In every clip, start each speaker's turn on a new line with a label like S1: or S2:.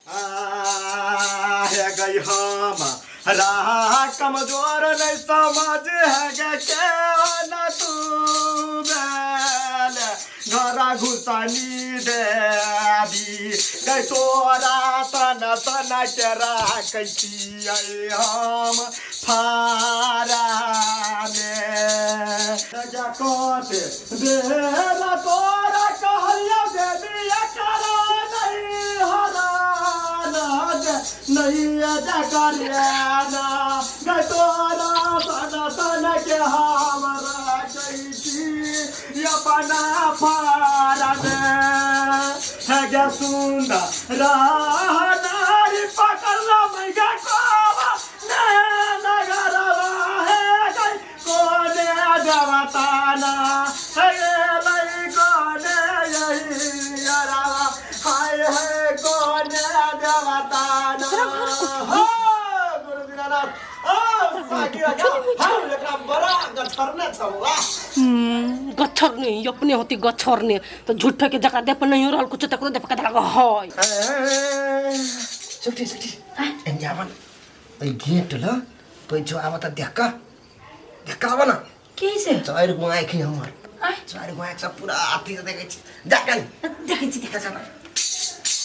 S1: है गई हम रहा कमजोर नहीं समझ है के न तू बेल घरा घुसनी देवी गई तोरा तन तन के कैसी हम फारा में कोटे बेला तोरा कहलिया देवी करा नहीं हरा नहीं कल्याणा गई तोरा तन तन के हमरा कैसी अपना फारा में है गे सुंदर नारी पकड़ला मैं गे कोवा नगरवा है गई कोने देवताना है लई कोने यही अरवा हाय है कोने देवताना हो गुरु दीनानाथ ओ साकी राजा हम एकरा बड़ा गछरने छौवा
S2: गच्छर नहीं अपने होती गच्छर नहीं तो झूठे के जगह दे पर नहीं रहल कुछ तक दे पका लगा हाय
S1: सुठी एंजावन ए गेट ल पैछो आव त देखा आव न
S3: कैसे
S1: चार गुआए खी हमर चार गुआए सब पूरा आती देखे छी जाकन
S3: देखे छी
S1: देखा जाना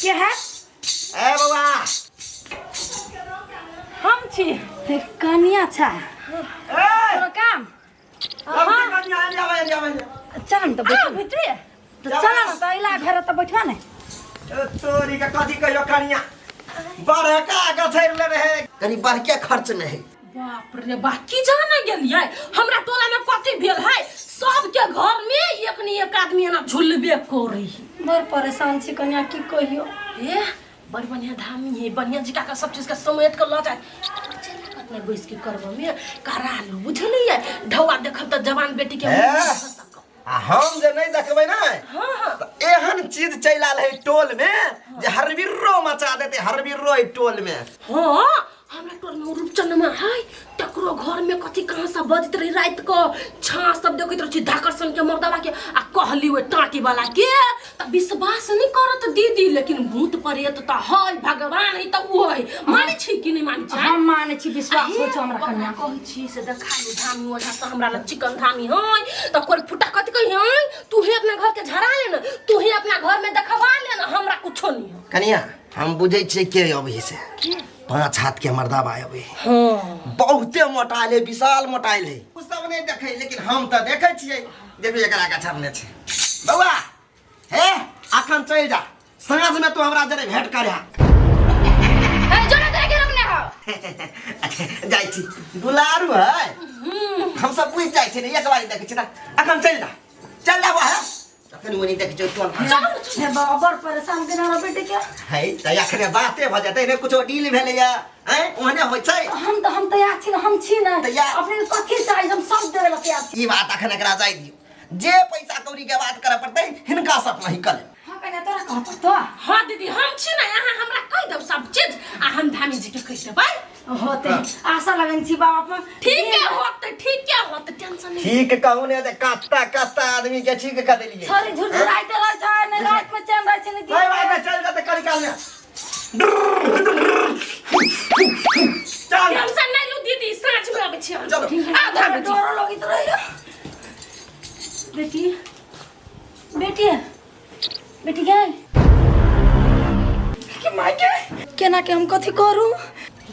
S3: क्या है
S1: ए बाबा
S3: हम छी कनिया छा
S1: ए
S3: तोरा काम
S1: कनिया आवे
S3: चल हम तो बैठ भीतर तो चल ना तो इला घर तो बैठवा नहीं
S1: तोरी का कथी कहियो कनिया बड़का गछैर ले रहे कनी बड़के खर्च नहीं
S2: बाप रे बाकी जाना गेलिए हमरा टोला में कथी भेल है सबके घर में एक न एक आदमी ना झुलबे करै
S3: बड़ परेशान छी कनिया की कहियो
S2: ए बड़ बढ़िया धामी है बढ़िया जिका का सब चीज का समेट कर ल जाए अपने बैस के करबो में करा लो बुझलिए ढौआ देखब त जवान बेटी के
S1: हम जे नहीं देखबै ना
S2: हां
S1: त एहन चीज चैला है टोल में जे हरबिर्रो मचा देते हरबिर्रो है टोल में
S2: हां हमरा टोल में रूपचंद में है तकरो घर में कथी कहां से बजत रही रात को छा सब देखैत रही धाकरसन के मर्दवा के आ कहली ओ टाटी वाला के त विश्वास नहीं करत दीदी लेकिन भूत प्रेत त है भगवान है त ओ है माने छी कि नहीं माने छी
S3: हम माने छी विश्वास हो छ हमरा कन्या
S2: कहै छी से देखालू धामी ओढ़ा त हमरा ल चिकन धामी है त कोई फुटा कथी कहि है तू ही अपना घर के झरा ले न तू ही अपना घर में देखवा ले न हमरा कुछो नहीं
S1: कनिया हम बुझै छी के अभी से पांच हाथ के मर्दाबा अबे
S2: हां
S1: बहुते मोटाइले विशाल मोटाइले उ सब नहीं देखे लेकिन हम त देखे छियै देखो एकरा का छरने छै बौआ हे अखन चल जा साँझ में तू हमरा जरे भेंट करे
S3: ए जोना करे के रमने हो
S1: जाई छी दुलारू है हम सब पूछ जाई छी एक बार देखे छी ना अखन चल जा बा है अखन मुनी देखे छ टोल
S3: हे बाबा बड़ परेशान के ना बेटे के
S1: है त अखने बाते भ जते ने कुछो डील भेले या हैं ओहने होय छै
S3: हम तैयार छी हम छी ना
S1: तैयार
S3: अपने कथी चाहिए हम सब देवे ला तैयार छी
S1: ई बात अखन एकरा जाय दियो जे पैसा कौड़ी के बात करे पड़ते हिनका से अपना ही कर
S3: हां कने तोरा कह पड़तो
S2: हां दीदी हम छी ना यहाँ हमरा कह दब सब चीज आ हम धामी जी के कह देबै
S3: होते आशा लगन छी बाबा
S2: ठीक है होत टेंशन नहीं
S1: ठीक कहू ने कत्ता आदमी के ठीक कर देलिए
S3: छोरी झुरझुराइते रह छ ने रात में चैन रह छ ने
S1: भाई भाई चल जाते करी काल में चल
S2: टेंशन नहीं लो दीदी साँझ में आबै छी
S1: चलो
S2: आधा बजे
S3: डर लगित रहियो बेटी गए के मायके केना के हम कथी करू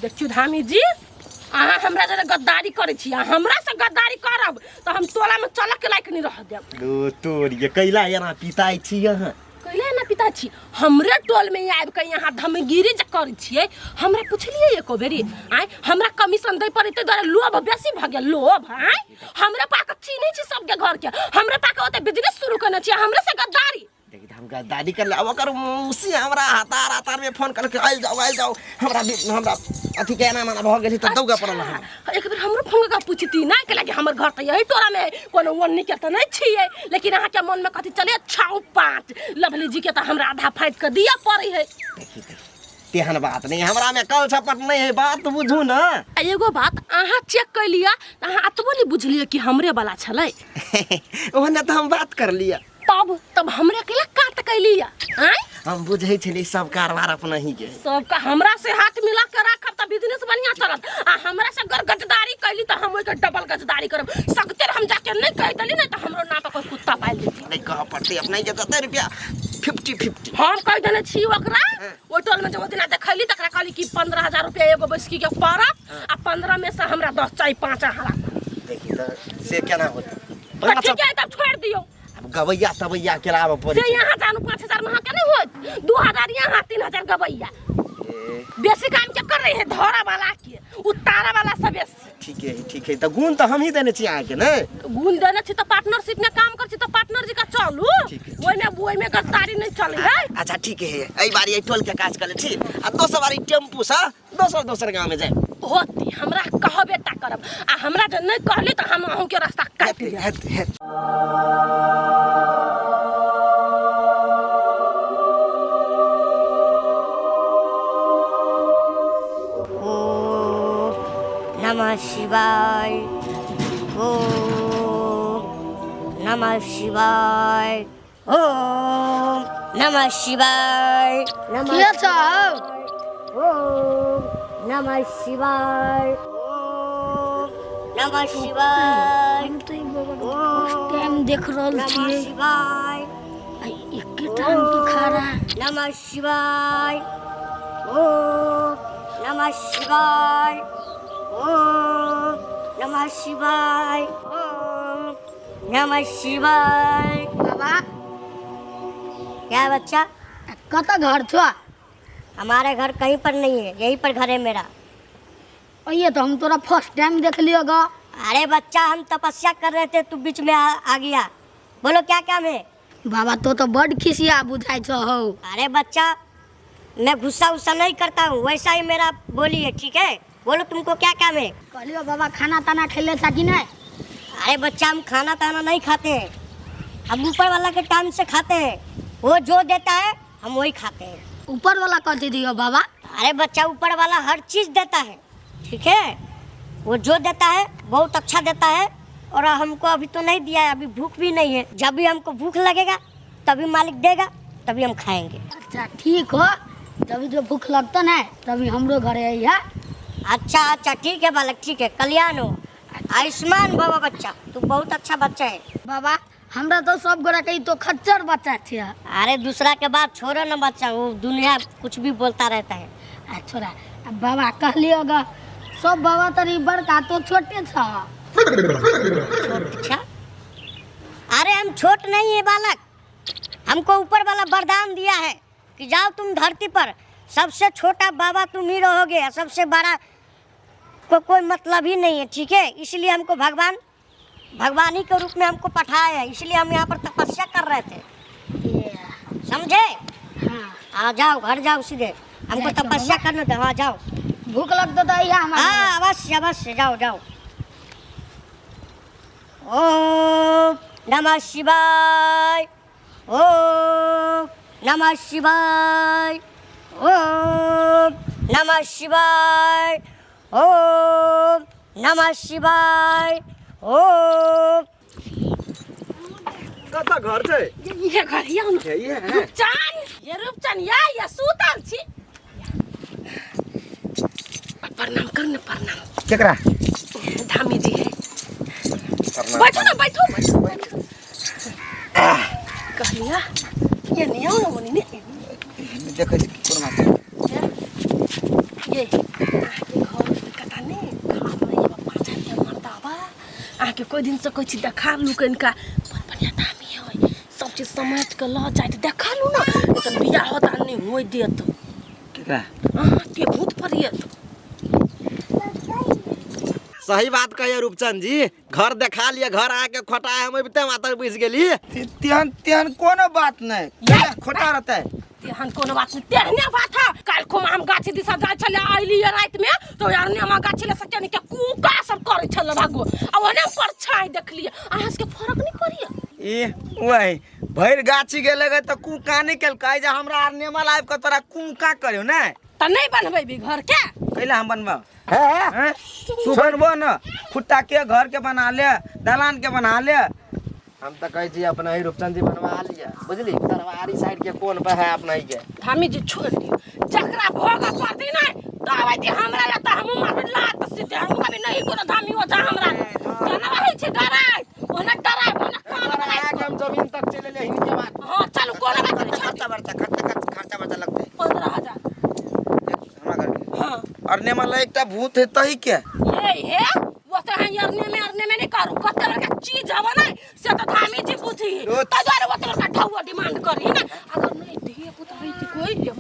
S2: देखियो धामी जी अहाँ हमरा जरे गद्दारी करे छी हमरा से गद्दारी करब तो हम टोला में चलक के लायक नहीं रह देब
S1: दो तोर ये कैला एना पिताई छी यहां
S2: कैला ना पिता छी हमरे टोल में आब के यहाँ धमगिरी जे करे छियै हमरा पुछलिए एको बेरी आय हमरा कमीशन दे पड़ते द्वारा लोभ बेसी भ गेल लोभ आय हमरा पाक चीनी छी सबके घर के हमरा पाक ओते बिजनेस शुरू करना छी हमरा से गद्दारी
S1: देखि हम गद्दारी कर ले अब कर मुसी हमरा हातार में फोन करके आइल जाओ हमरा अथी के ना भ गेली त दौगा पड़ल हम
S2: एक बेर हमरो फोन का पूछती ना के लागे हमर घर त यही टोला में कोनो वन्नी के त नहीं छिए लेकिन अहाँ के मन में कथी चले छाऊ पाट लवली जी के त हमरा आधा फाइट कर दिया पड़ी है
S1: तेहन बात नहीं हमरा में कल छपट नहीं है बात बुझू ना
S2: एगो बात अहाँ चेक कर लिया अहाँ अतबो नहीं बुझलिए कि हमरे वाला छले
S1: ओहने त हम बात कर लिया
S2: तब हमरे अकेला काट कैलिया हैं
S1: हम बुझे छली सब कारबार अपना ही के
S2: सबका हमरा से हाथ मिला के रखब त बिजनेस बढ़िया चलत आ हमरा से गजदारी कैली त हम ओके डबल गजदारी करब सकते हम जाके नहीं कह देली नहीं त हमरो ना त कोई कुत्ता पाल देती
S1: नहीं कह पड़ती अपना ही जगह रुपया 50-50
S2: हम कह देले छी ओकरा ओ टोल में जब दिन देखैली तकरा कहली कि 15000 रुपया एगो बैसकी के पड़त आ 15 में से हमरा 10 चाहे 5 हरा
S1: देखी तो से केना होता
S2: तो ठीक है तब छोड़ दियो
S1: अब गवैया तवैया के लाभ पड़े
S2: से यहाँ जानू 5000 में के नहीं होत 2000 यहाँ 3000 गवैया बेसी काम के कर रहे है धोरा वाला के उतारा वाला सब
S1: ठीक है तो गुण तो हम ही देने छी आके ना
S2: गुण देने छी तो पार्टनरशिप में काम कर छी तो पार्टनर जी का चलू ओइ में गद्दारी नहीं चली है
S1: अच्छा ठीक है एई बारी टोल के काज करे छी आ दोसर बारी टेम्पू सा दोसर गांव में जाए
S2: होती हमरा कह बेटा करब आ हमरा जे नहीं कहली तो हम अहू के रास्ता काट देब
S3: नमः शिवाय ओम नमः शिवाय ओम नमः शिवाय
S2: के छौ
S3: ओम नमः शिवाय ओम नमः शिवाय
S2: टाइम देख रहल
S3: नमः
S2: छी
S3: शिवाय
S2: एके टाइम की खड़ा
S3: नमः शिवाय ओम नमः शिवाय ओम नमः शिवाय ओम नमः शिवाय।
S2: बाबा
S3: क्या बच्चा
S2: कत घर छो
S3: हमारे घर कहीं पर नहीं है यहीं पर घर है मेरा
S2: ये तो हम तोरा फर्स्ट टाइम देख लियो गा
S3: अरे बच्चा हम तपस्या कर रहे थे तू बीच में आ गया बोलो क्या काम है
S2: बाबा तो बड़ खिसिया बुझाई छो हो
S3: अरे बच्चा मैं गुस्सा उस्सा नहीं करता हूँ वैसा ही मेरा बोली है ठीक है बोलो तुमको क्या काम है
S2: कहलियो बाबा खाना ताना खेले था कि नहीं
S3: अरे बच्चा हम खाना ताना नहीं खाते हैं हम ऊपर वाला के टाइम से खाते हैं वो जो देता है हम वही खाते हैं
S2: ऊपर वाला कथी दियो बाबा
S3: अरे बच्चा ऊपर वाला हर चीज़ देता है ठीक है वो जो देता है बहुत अच्छा देता है और हमको अभी तो नहीं दिया है अभी भूख भी नहीं है जब भी हमको भूख लगेगा तभी मालिक देगा तभी हम खाएंगे
S2: अच्छा ठीक हो जब जो भूख लगता ना तभी हमरो घर है
S3: अच्छा ठीक है बालक ठीक है कल्याण हो आयुष्मान बाबा बच्चा तू बहुत अच्छा बच्चा है
S2: बाबा हमरा तो सब गोरा कही तो खच्चर बच्चा थे
S3: अरे दूसरा के बात छोड़ो ना बच्चा वो दुनिया कुछ भी बोलता रहता है
S2: छोरा अब बाबा कह लियो गा सब बाबा तरी बड़का तो छोटे था
S3: अच्छा अरे हम छोट नहीं है बालक हमको ऊपर वाला वरदान दिया है कि जाओ तुम धरती पर सबसे छोटा बाबा तुम ही रहोगे सबसे बड़ा को कोई मतलब ही नहीं है ठीक है इसलिए हमको भगवान ही के रूप में हमको पठाया है इसलिए हम यहाँ पर तपस्या कर रहे थे समझे हाँ जाओ घर जाओ सीधे हमको तपस्या करने दो हाँ जाओ
S2: भूख लगता था
S3: हाँ अवश्य जाओ ओम नमः शिवाय ओम नमः शिवाय ओम नमः शिवाय ओम नमः शिवाय ओम
S1: कता घर छै
S2: ये घर ये रूपचान या सुतल छी प्रणाम कर ने प्रणाम
S1: केकरा
S2: धामी जी है बैठो ना बैठो कहलिया ये नहीं आओ ना मनी ने
S1: देखै छी पुरमा
S2: ये घर कता ने खाब नहीं पाँच के मरता बा आके कोई दिन से कोई चीज देखा लुकन का बढ़िया धामी है सब चीज समझ के ल जाए देखा लू ना तो बियाह होता नहीं होई देत
S1: केकरा
S2: हां के भूत परियत
S1: सही बात कहिए रूपचंद जी घर देखा लिए घर आके खोटा है हम बिते माता बैस गेली त्यान कोनो बात नहीं खोटा रहता है
S2: तेहन कोनो बात नहीं तेहने बात है काल को हम गाछी दिशा जाय छले आइली रात में तो यार ने हम गाछी ले सके के कुका सब करे छले भागो आ ओने पर छाई देखलिए आहास के फर्क नहीं करिए
S1: ए वही भैर गाछी गेले गए तो कुका नहीं केल कह जा हमरा आर नेमल आब के तोरा कुका करियो ना
S2: त नहीं बनबै भी घर के
S1: कैला हम बनबा है तू बनबो न खुट्टा के घर के बना ले दलान के बना ले हम तो कहे छी अपना ही रूपचंद जी बनवा लिया बुझली तरवारी साइड के कोन पे है अपना ही के
S2: धामी जी छोड़ दियो जकरा भोगा पड़ती ना तो आवे ती हमरा ला त हम मार लात सीधे हम कभी नहीं कोनो धामी हो जा हमरा केना रहे छै डराय ओना डराय ओना कान डराय
S1: के हम जमीन तक चले ले हिन के बात
S2: हां चलो कोना बात नहीं
S1: खर्चा बर्चा लगते
S2: 15000
S1: हमरा घर के
S2: हां
S1: और नेमल एकटा भूत है तही के
S2: ये वो तो है अरने में नहीं करू कते बड़का चीज हवा ना से तो धामी जी पूछी त द्वारा वो तो बड़का ढौआ डिमांड करी ना अगर नहीं दिए पुत है कि कोई ले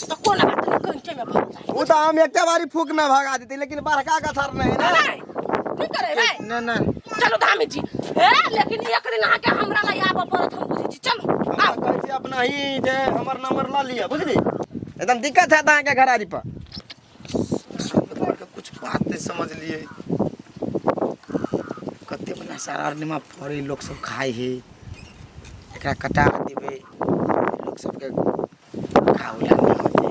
S2: तो कोना बात नहीं कंचे में भाग जाए
S1: वो तो हम एक बारी फूक में भगा देते लेकिन बड़का का थर नहीं ना
S2: नहीं करे भाई
S1: ना ना
S2: चलो धामी जी है लेकिन एक दिन आके हमरा ला आबे पड़त हम बुझी चलो
S1: आओ कैसे अपना ही जे हमर नंबर ला लिया बुझली एकदम दिक्कत है ता के घरारी पर कुछ बात नहीं समझ लिए कते बना सारा निमा पड़े लोग सब खाए है एकरा कटा देबे लोग सब के खावला नहीं होते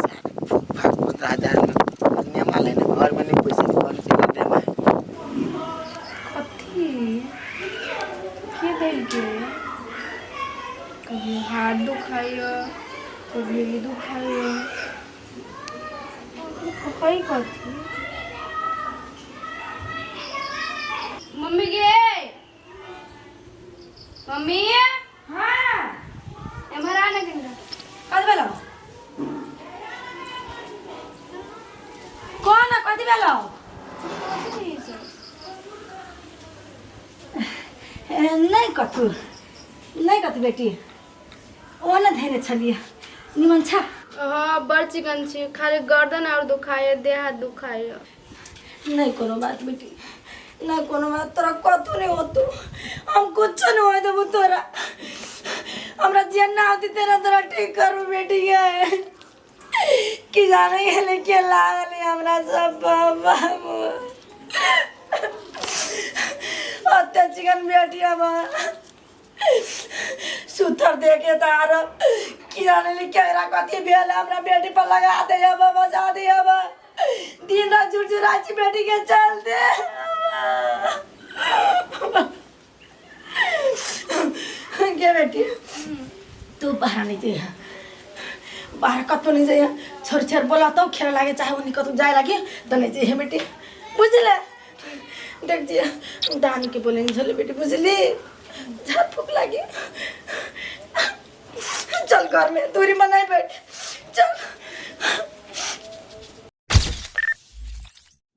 S1: सारे भाग 15000 में नियम वाले ने घर में नहीं पैसे निकाल के दे भाई
S4: कथी के देल के कभी हाथ दुखाइए कभी ये दुखाइए कहीं कथी मम्मी गे मम्मी हाँ एमरा ना कहीं कथी बेलो कौन कथी बेलो
S5: नहीं कथु बेटी ओ न धेरे छलिए निमन छ
S4: हाँ बड़ चिकन छी खाली गर्दन और दुखाए देह हाथ दुखाए
S5: नहीं कोनो बात बेटी नहीं कोनो बात तोरा कतु नहीं होतु हम कुछ नहीं होए देबो तोरा हमरा जियन ना होती तेरा तोरा ठीक करू बेटी के कि जाने के लेके लागल हमरा सब बाबू अत्ते चिकन बेटी अब सुथर देखे तार कि जाने ले केरा कथी भेल हमरा बेटी पर लगा दे अब बजा दे अब दिन रात झुरझुराची बेटी के चल दे के बेटी तू बाहर नहीं दे बाहर कतो नहीं जाए छोर छोर बोला तो खेल लागे चाहे उन्हीं कतो जाए लगे तो नहीं जाए बेटी बुझले देख दिया दानी के बोलेंगे चलो बेटी बुझली झाड़ फूक लगी चल घर में दूरी मनाई बैठ चल